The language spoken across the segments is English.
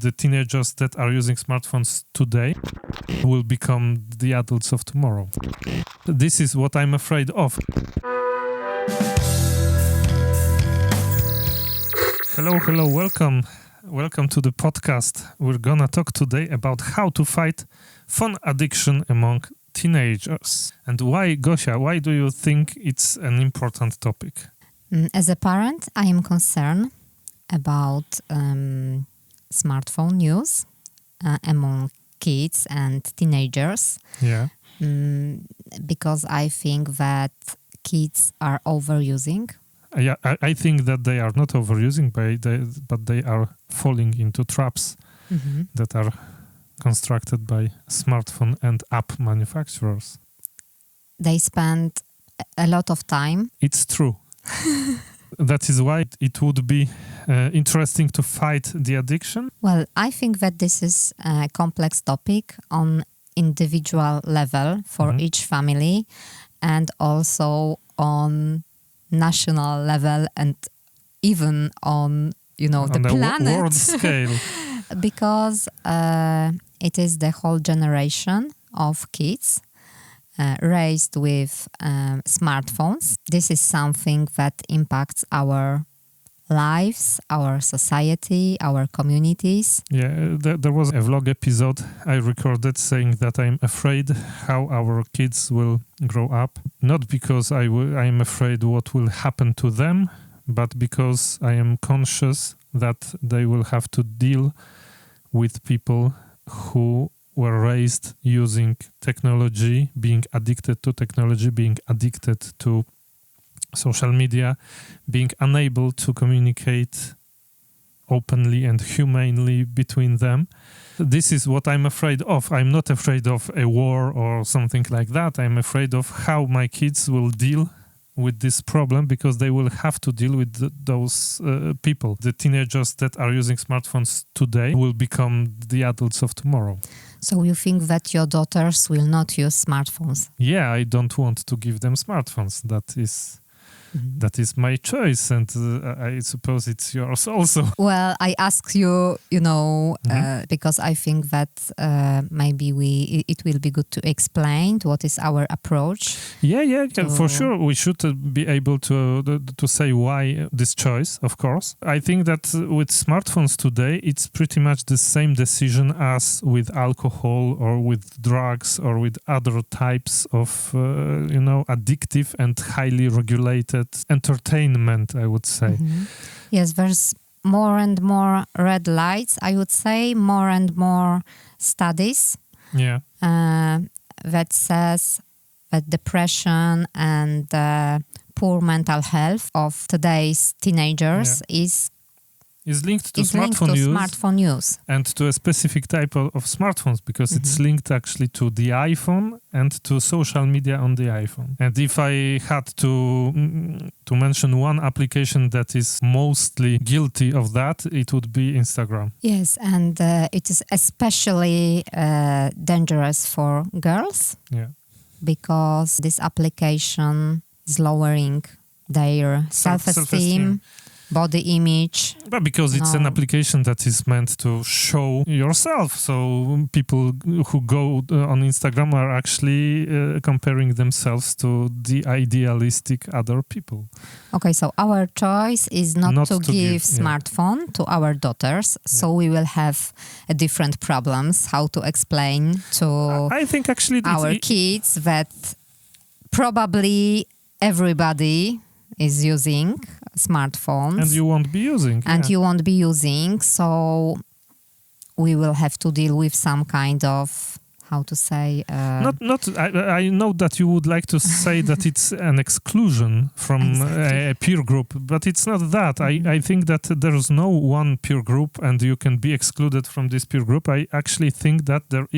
The teenagers that are using smartphones today will become the adults of tomorrow. This is what I'm afraid of. Hello, welcome. Welcome to the podcast. We're gonna talk today about how to fight phone addiction among teenagers. And why, Gosia, why do you think it's an important topic? As a parent, I am concerned about smartphone use among kids and teenagers. Yeah. Because I think that kids are overusing. Yeah, I think that they are not overusing, but they are falling into traps that are constructed by smartphone and app manufacturers. They spend a lot of time. It's true. That is why it would be interesting to fight the addiction. Well, I think that this is a complex topic on individual level for each family and also on national level and even on, the planet. World scale. Because it is the whole generation of kids raised with smartphones. This is something that impacts our lives, our society, our communities. Yeah, there was a vlog episode I recorded saying that I'm afraid how our kids will grow up. Not because I'm afraid what will happen to them, but because I am conscious that they will have to deal with people who were raised using technology, being addicted to technology, being addicted to social media, being unable to communicate openly and humanely between them. This is what I'm afraid of. I'm not afraid of a war or something like that. I'm afraid of how my kids will deal with this problem because they will have to deal with those people. The teenagers that are using smartphones today will become the adults of tomorrow. So you think that your daughters will not use smartphones? Yeah, I don't want to give them smartphones. That is my choice, and I suppose it's yours also. Well, I ask you, because I think that maybe it will be good to explain what is our approach. Yeah, for sure. We should be able to say why this choice, of course. I think that with smartphones today, it's pretty much the same decision as with alcohol or with drugs or with other types of, addictive and highly regulated entertainment, I would say. Yes, there's more and more red lights, I would say, more and more studies that says that depression and poor mental health of today's teenagers is linked to smartphone use and to a specific type of smartphones because it's linked actually to the iPhone and to social media on the iPhone. And if I had to mention one application that is mostly guilty of that, it would be Instagram. Yes, and it is especially dangerous for girls because this application is lowering their self-esteem. Body image. But because it's an application that is meant to show yourself. So people who go on Instagram are actually comparing themselves to the idealistic other people. Okay, so our choice is not to give smartphone to our daughters. So we will have different problems how to explain to I think actually our kids that probably everybody is using smartphones. And you won't be using. You won't be using. So we will have to deal with some kind of, how to say... I know that you would like to say that it's an exclusion from a peer group, but it's not that. I think that there is no one peer group and you can be excluded from this peer group. I actually think that there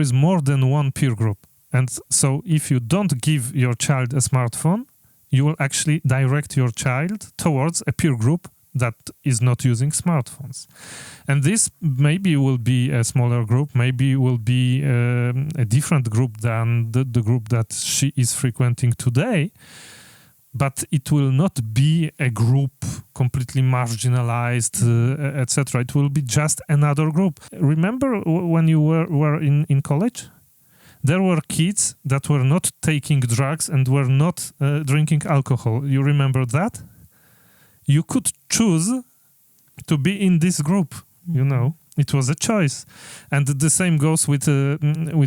is more than one peer group. And so if you don't give your child a smartphone, you will actually direct your child towards a peer group that is not using smartphones. And this maybe will be a smaller group, maybe will be a different group than the group that she is frequenting today. but it will not be a group completely marginalized, etc. It will be just another group. Remember when you were in college? There were kids that were not taking drugs and were not drinking alcohol. You remember that? You could choose to be in this group, you know. It was a choice. And the same goes with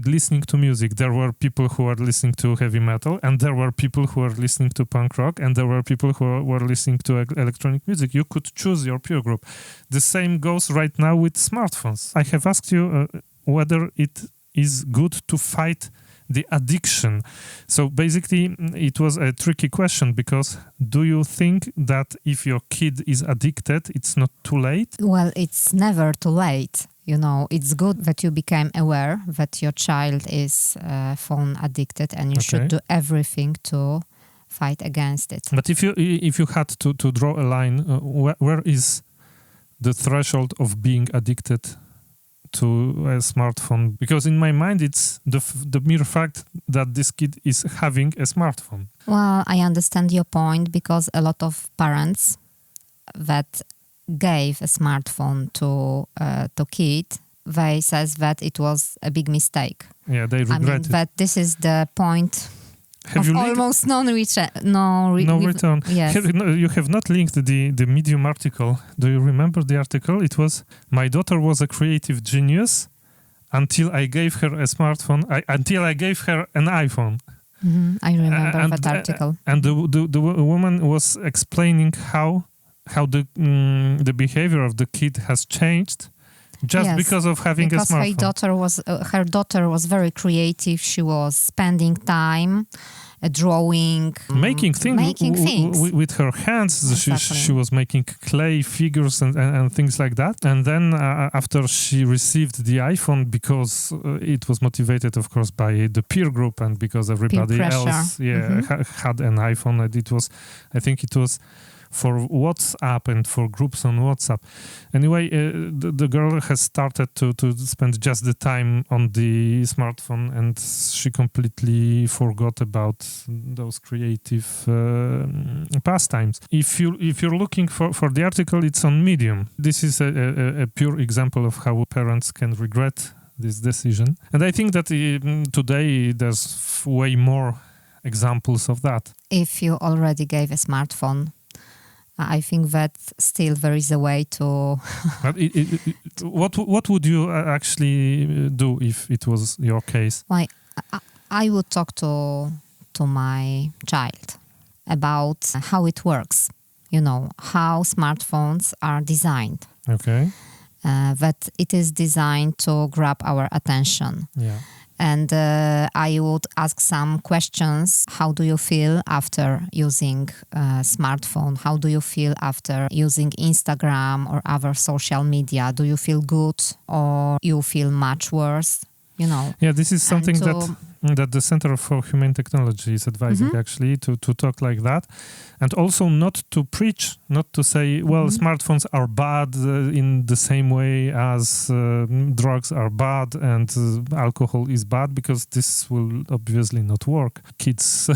listening to music. There were people who were listening to heavy metal, and there were people who were listening to punk rock, and there were people who were listening to electronic music. You could choose your peer group. The same goes right now with smartphones. I have asked you whether it is good to fight the addiction. So basically, it was a tricky question, because do you think that if your kid is addicted, it's not too late? Well, it's never too late. You know, it's good that you became aware that your child is phone addicted, and you should do everything to fight against it. But if you had to draw a line, where is the threshold of being addicted to a smartphone? Because in my mind, it's the mere fact that this kid is having a smartphone. Well, I understand your point, because a lot of parents that gave a smartphone to kid, they says that it was a big mistake. Yeah, they regret it. That this is the point of almost no return. Yes. You have not linked the Medium article. Do you remember the article? It was, "My daughter was a creative genius until I gave her a smartphone, until I gave her an iPhone." Mm-hmm. I remember that article. And the woman was explaining how the behavior of the kid has changed just because of having a smartphone. Her daughter was very creative. She was spending time drawing, making things with her hands. Exactly. She was making clay figures and things like that. And then after she received the iPhone, because it was motivated, of course, by the peer group, and because everybody else had an iPhone, and I think it was for WhatsApp and for groups on WhatsApp. Anyway, the girl has started to spend just the time on the smartphone, and she completely forgot about those creative pastimes. If you're looking for the article, it's on Medium. This is a pure example of how parents can regret this decision. And I think that today there's way more examples of that. If you already gave a smartphone, I think that still there is a way to... But what would you actually do if it was your case? Well, I would talk to my child about how it works. You know, how smartphones are designed. Okay. That it is designed to grab our attention. Yeah. And I would ask some questions. How do you feel after using a smartphone? How do you feel after using Instagram or other social media? Do you feel good, or you feel much worse? You know. Yeah, this is something that the Center for Humane Technology is advising, actually, to talk like that. And also not to preach, not to say, well, smartphones are bad in the same way as drugs are bad and alcohol is bad, because this will obviously not work. Kids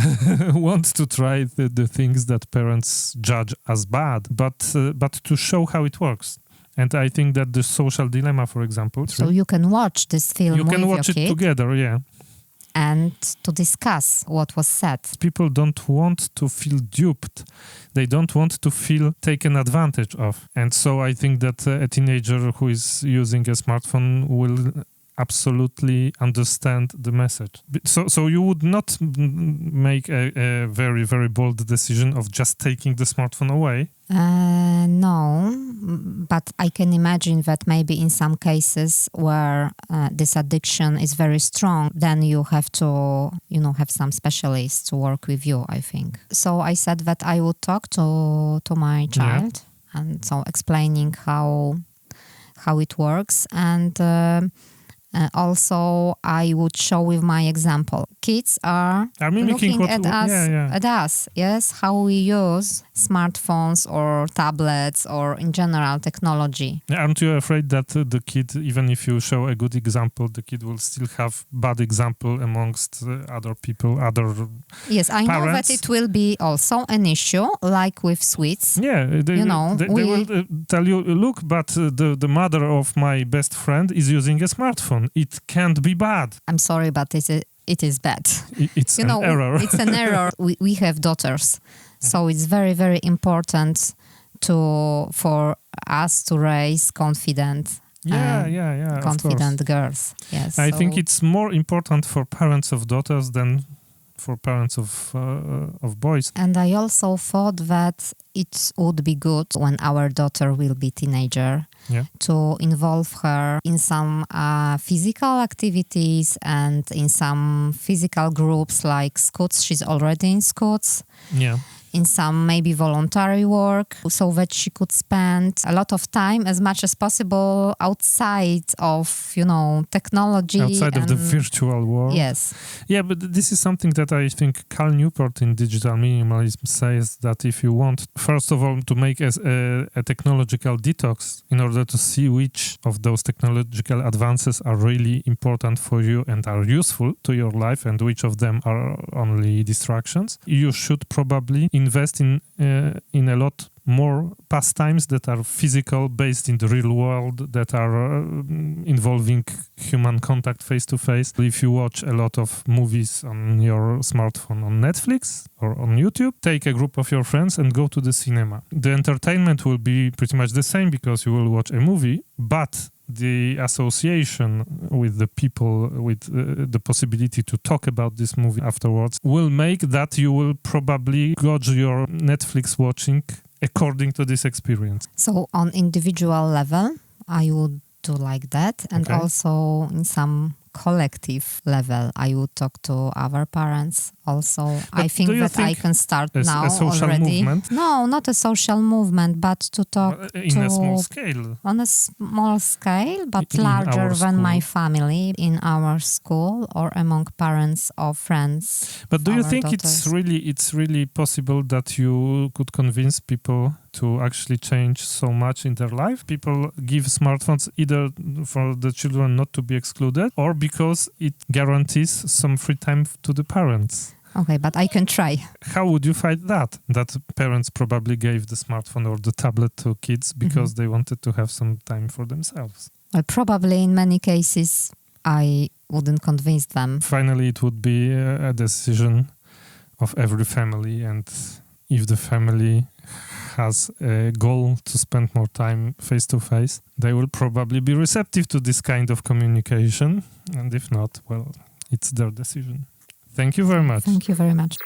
want to try the things that parents judge as bad, but to show how it works. And I think that the Social Dilemma, for example... So you can watch this film with your kid. You can watch it together, yeah. And to discuss what was said. People don't want to feel duped. They don't want to feel taken advantage of. And so I think that a teenager who is using a smartphone will absolutely understand the message. So you would not make a very, very bold decision of just taking the smartphone away? No, but I can imagine that maybe in some cases where this addiction is very strong, then you have to, have some specialists to work with you, I think. So I said that I would talk to my child, and so explaining how it works, and Also, I would show with my example. Kids are mimicking looking at us, yes, how we use smartphones or tablets or in general technology. Aren't you afraid that the kid, even if you show a good example, the kid will still have bad example amongst other people, other Yes, I know parents? that it will be also an issue, like with sweets. Yeah, they will tell you, look, but the mother of my best friend is using a smartphone. It can't be bad. I'm sorry, but it is bad. It's an error. It's an error. We have daughters, so it's very, very important for us to raise confident girls. Yes, I think it's more important for parents of daughters than for parents of boys. And I also thought that it would be good when our daughter will be teenager to involve her in some physical activities and in some physical groups like Scouts. She's already in Scouts. Yeah. In some maybe voluntary work, so that she could spend a lot of time as much as possible outside of, technology. Outside of the virtual world. Yes. Yeah, but this is something that I think Cal Newport in Digital Minimalism says, that if you want, first of all, to make a technological detox in order to see which of those technological advances are really important for you and are useful to your life and which of them are only distractions, you should probably invest in a lot more pastimes that are physical, based in the real world, that are involving human contact face to face. If you watch a lot of movies on your smartphone on Netflix or on YouTube, take a group of your friends and go to the cinema. The entertainment will be pretty much the same because you will watch a movie, but the association with the people, with the possibility to talk about this movie afterwards, will make that you will probably gauge your Netflix watching according to this experience. So on individual level, I would do like that. And also in some collective level, I would talk to our parents also. But I think that I can start now a social already. Movement? No, not a social movement, but to talk in a small scale. On a small scale, but larger than my family, in our school or among parents or friends. But do you think daughters. it's really possible that you could convince people to actually change so much in their life? People give smartphones either for the children not to be excluded or because it guarantees some free time to the parents. Okay, but I can try. How would you fight that? That parents probably gave the smartphone or the tablet to kids because they wanted to have some time for themselves. Well, probably in many cases, I wouldn't convince them. Finally, it would be a decision of every family, and if the family has a goal to spend more time face-to-face, they will probably be receptive to this kind of communication. And if not, well, it's their decision. Thank you very much. Thank you very much.